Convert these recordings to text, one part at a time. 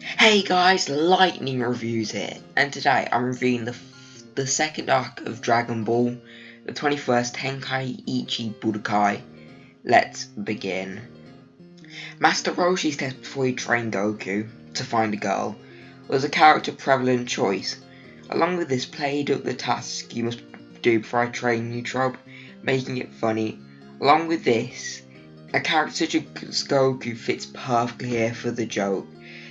Hey guys, Lightning Reviews here, and today I'm reviewing the second arc of Dragon Ball, the 21st Tenkai Ichi Budakai. Let's begin. Master Roshi's test before he trained Goku to find a girl was a character prevalent choice. Along with this, played up the task you must do before I train you trope, making it funny. Along with this, a character such as Goku fits perfectly here for the joke,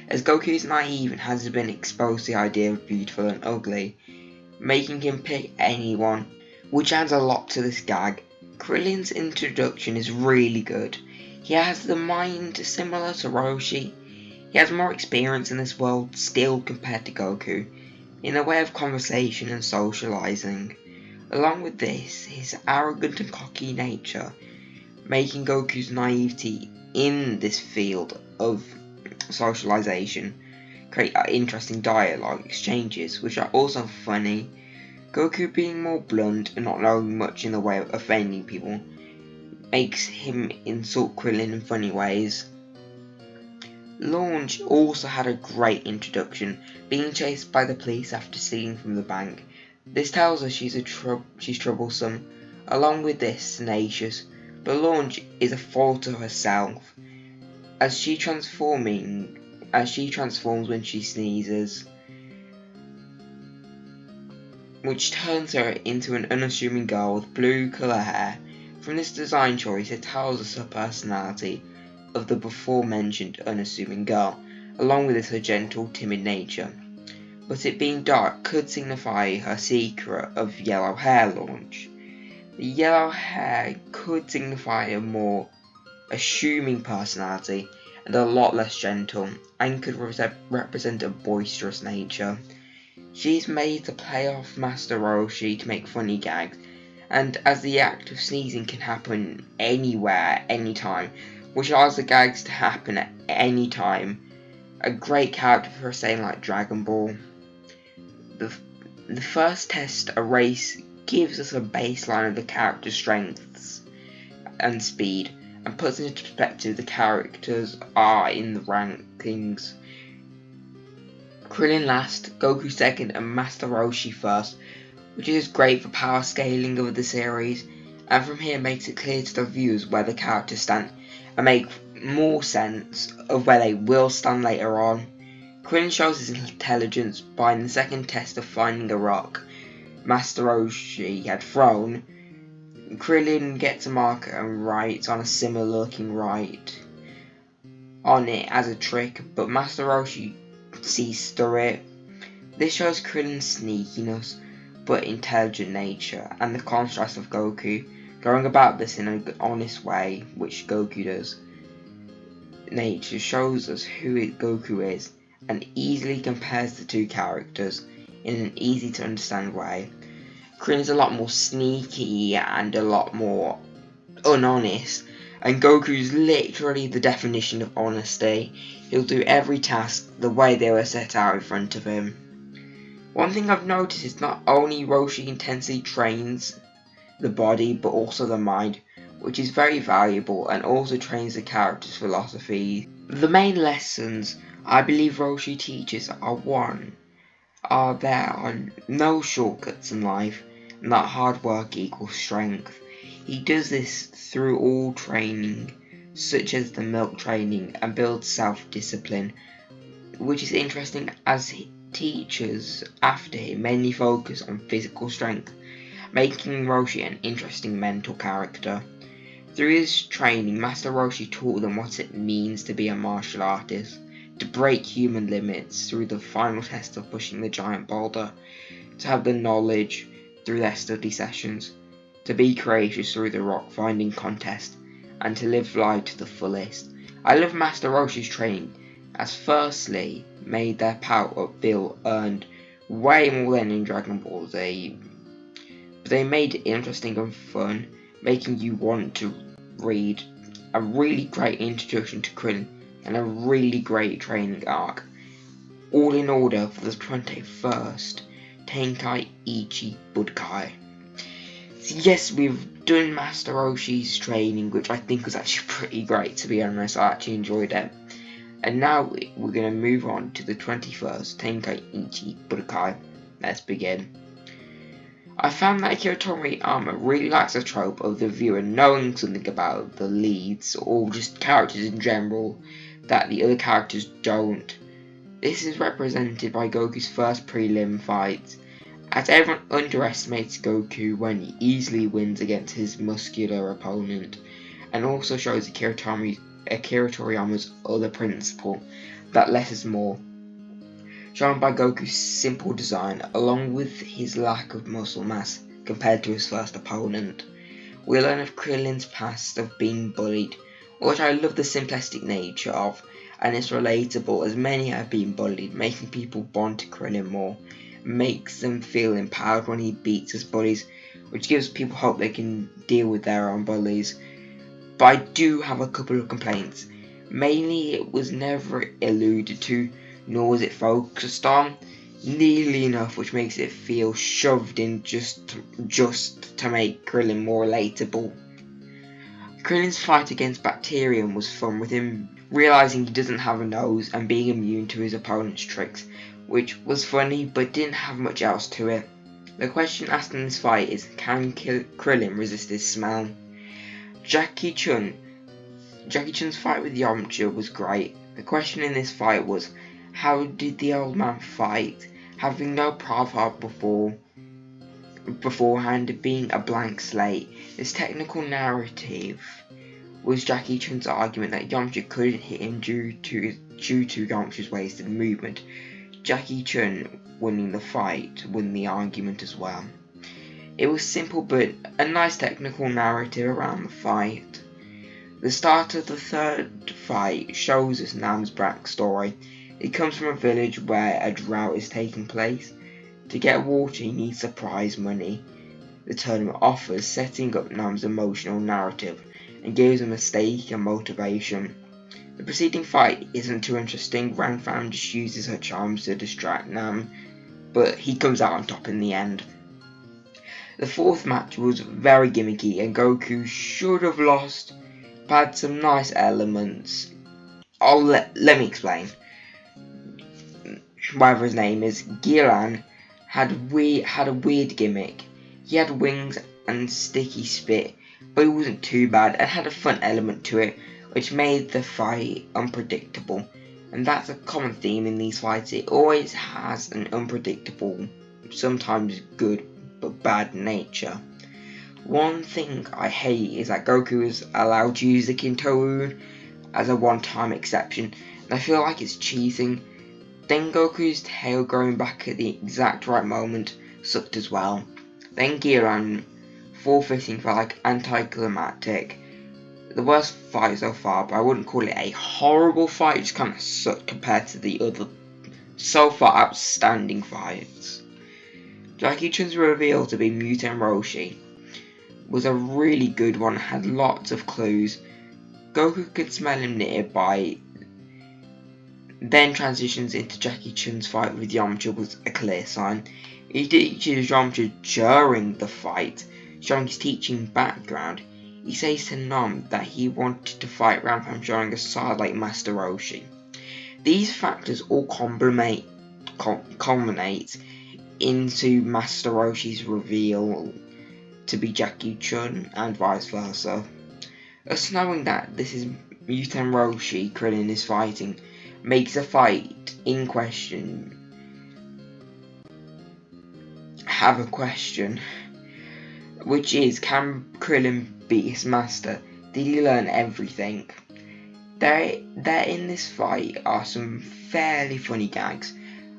as Goku is naive and hasn't been exposed to the idea of beautiful and ugly, making him pick anyone, which adds a lot to this gag. Krillin's introduction is really good. He has the mind similar to Roshi. He has more experience in this world still compared to Goku, in the way of conversation and socializing. Along with this, his arrogant and cocky nature, making Goku's naivety in this field of socialization create interesting dialogue exchanges, which are also funny. Goku being more blunt and not knowing much in the way of offending people makes him insult Krillin in funny ways. Launch also had a great introduction, being chased by the police after stealing from the bank. This tells us she's troublesome. Along with this, tenacious, but Launch is a foil to herself, as she transforms when she sneezes, which turns her into an unassuming girl with blue colour hair. From this design choice, it tells us her personality of the before mentioned unassuming girl, along with her gentle, timid nature. But it being dark could signify her secret of yellow hair. Launch. The yellow hair could signify a more assuming personality and a lot less gentle, and could represent a boisterous nature. She's made to play off Master Roshi to make funny gags, and as the act of sneezing can happen anywhere, anytime, which allows the gags to happen at any time, a great character for a saying like Dragon Ball. The first test, a race, gives us a baseline of the character's strengths and speed, and puts into perspective the characters are in the rankings. Krillin last, Goku second, and Master Roshi first, which is great for power scaling of the series, and from here makes it clear to the viewers where the characters stand, and make more sense of where they will stand later on. Krillin shows his intelligence by in the second test of finding a rock Master Roshi had thrown. Krillin gets a marker and writes on a similar looking right on it as a trick, but Master Roshi sees through it. This shows Krillin's sneakiness but intelligent nature, and the contrast of Goku going about this in an honest way, which Goku does. Nature shows us who Goku is, and easily compares the two characters in an easy to understand way. Krillin is a lot more sneaky and a lot more unhonest, and Goku's literally the definition of honesty. He'll do every task the way they were set out in front of him. One thing I've noticed is not only Roshi intensely trains the body but also the mind, which is very valuable and also trains the character's philosophy. The main lessons I believe Roshi teaches are there are no shortcuts in life, and that hard work equals strength. He does this through all training, such as the milk training, and builds self-discipline, which is interesting as teachers after him mainly focus on physical strength, making Roshi an interesting mental character. Through his training, Master Roshi taught them what it means to be a martial artist, to break human limits through the final test of pushing the giant boulder, to have the knowledge through their study sessions, to be courageous through the rock finding contest, and to live life to the fullest. I love Master Roshi's training, as firstly made their power up feel earned way more than in Dragon Ball Z, but they made it interesting and fun, making you want to read. A really great introduction to Krillin and a really great training arc, all in order for the 21st Tenkai Ichi Budakai. So yes, we've done Master Roshi's training, which I think was actually pretty great, to be honest. I actually enjoyed it. And now we're going to move on to the 21st Tenkaichi Budakai. Let's begin. I found that Akira Toriyama really likes the trope of the viewer knowing something about the leads or just characters in general that the other characters don't. This is represented by Goku's first prelim fight, as everyone underestimates Goku when he easily wins against his muscular opponent, and also shows Akira Toriyama's other principle, that less is more, shown by Goku's simple design along with his lack of muscle mass compared to his first opponent. We learn of Krillin's past of being bullied, which I love the simplistic nature of, and it's relatable as many have been bullied, making people bond to Krillin more, makes them feel empowered when he beats his bullies, which gives people hope they can deal with their own bullies. But I do have a couple of complaints. Mainly, it was never alluded to, nor was it focused on nearly enough, which makes it feel shoved in just to make Krillin more relatable. Krillin's fight against Bacterium was fun, with him realising he doesn't have a nose and being immune to his opponent's tricks, which was funny but didn't have much else to it. The question asked in this fight is, can Krillin resist his smell? Jackie Chun's fight with Yamcha was great. The question in this fight was, how did the old man fight, having no profile beforehand, being a blank slate? This technical narrative was Jackie Chun's argument that Yamcha couldn't hit him due to Yamcha's wasted movement. Jackie Chun winning the fight won the argument as well. It was simple but a nice technical narrative around the fight. The start of the third fight shows us Nam's backstory. He comes from a village where a drought is taking place. To get water he needs prize money. The tournament offers, setting up Nam's emotional narrative and gives him a stake and motivation. The preceding fight isn't too interesting. Ranfam just uses her charms to distract Nam, but he comes out on top in the end. The fourth match was very gimmicky and Goku should have lost, but had some nice elements. Let me explain. Whatever his name is, Gilan had a weird gimmick. He had wings and sticky spit, but it wasn't too bad and had a fun element to it, which made the fight unpredictable. And that's a common theme in these fights. It always has an unpredictable, sometimes good but bad nature. One thing I hate is that Goku is allowed to use the Kinto as a one-time exception, and I feel like it's cheating. Then Goku's tail growing back at the exact right moment sucked as well. Then Giran forfeiting felt like anticlimactic. The worst fight so far, but I wouldn't call it a horrible fight, it just kind of sucked compared to the other so far outstanding fights. Jackie Chun's reveal to be Mutant Roshi was a really good one, had lots of clues. Goku could smell him nearby. Then transitions into Jackie Chun's fight with Yamcha was a clear sign. He teaches Yamcha during the fight, showing his teaching background. He says to Nam that he wanted to fight Ranfam, showing a side like Master Roshi. These factors all culminate into Master Roshi's reveal to be Jackie Chun and vice versa. Us knowing that this is Mutant Roshi Krillin is fighting makes the fight in question have a question, which is, can Krillin beat his master? Did he learn everything? There in this fight are some fairly funny gags.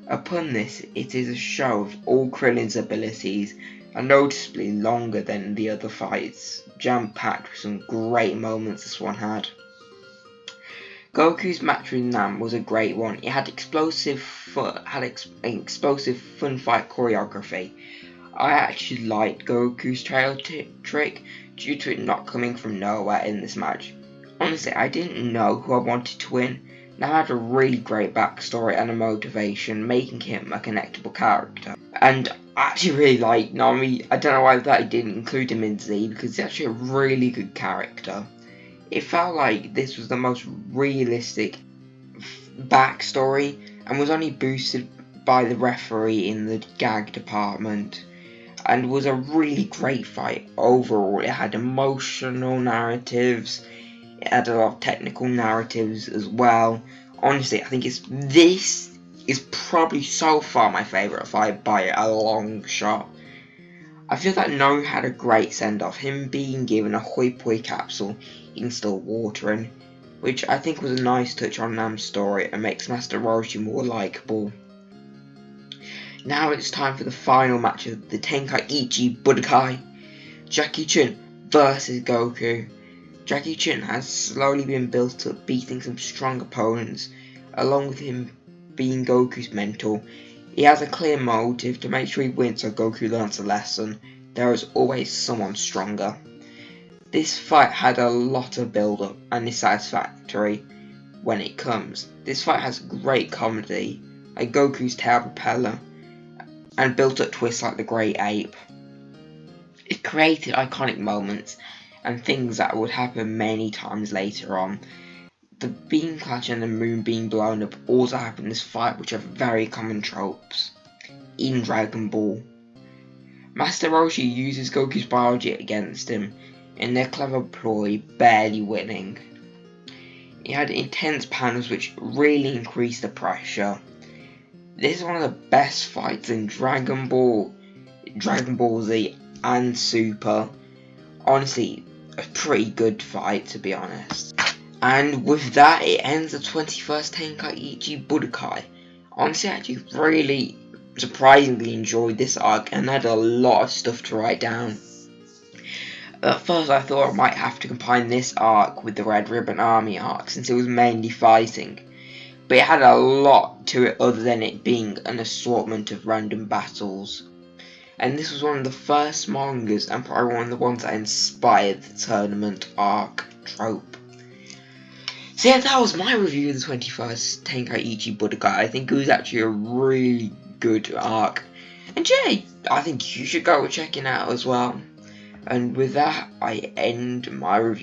Upon this, it is a show of all Krillin's abilities, and noticeably longer than the other fights, jam-packed with some great moments this one had. Goku's match with Nam was a great one. It had explosive fun fight choreography. I actually liked Goku's trail trick due to it not coming from nowhere in this match. Honestly, I didn't know who I wanted to win. Nam had a really great backstory and a motivation, making him a connectable character. And I actually really liked Nami. I don't know why that I didn't include him in Z, because he's actually a really good character. It felt like this was the most realistic backstory and was only boosted by the referee in the gag department, and was a really great fight overall. It had emotional narratives, it had a lot of technical narratives as well. Honestly, I think this is probably so far my favourite fight by a long shot. I feel that No had a great send-off, him being given a hoi poi capsule he can still water in, which I think was a nice touch on Nam's story and makes Master Roshi more likeable. Now it's time for the final match of the Tenkaichi Budakai, Jackie Chun versus Goku. Jackie Chun has slowly been built up, beating some strong opponents, along with him being Goku's mentor. He has a clear motive to make sure he wins so Goku learns a lesson. There is always someone stronger. This fight had a lot of build up and is satisfactory when it comes. This fight has great comedy, like Goku's tail propeller, and built up twists like the Great Ape. It created iconic moments and things that would happen many times later on. The beam clash and the moon being blown up also happen in this fight, which are very common tropes in Dragon Ball. Master Roshi uses Goku's biology against him in their clever ploy, barely winning. He had intense panels which really increased the pressure. This is one of the best fights in Dragon Ball Z and Super. Honestly, a pretty good fight, to be honest. And with that, it ends the 21st Tenkaichi Budakai. Honestly, I actually really surprisingly enjoyed this arc and had a lot of stuff to write down. At first I thought I might have to combine this arc with the Red Ribbon Army arc since it was mainly fighting, but it had a lot to it other than it being an assortment of random battles. And this was one of the first mangas and probably one of the ones that inspired the tournament arc trope. So yeah, that was my review of the 21st Tenkaichi Budakai. I think it was actually a really good arc. And yeah, I think you should go check it out as well. And with that, I end my review.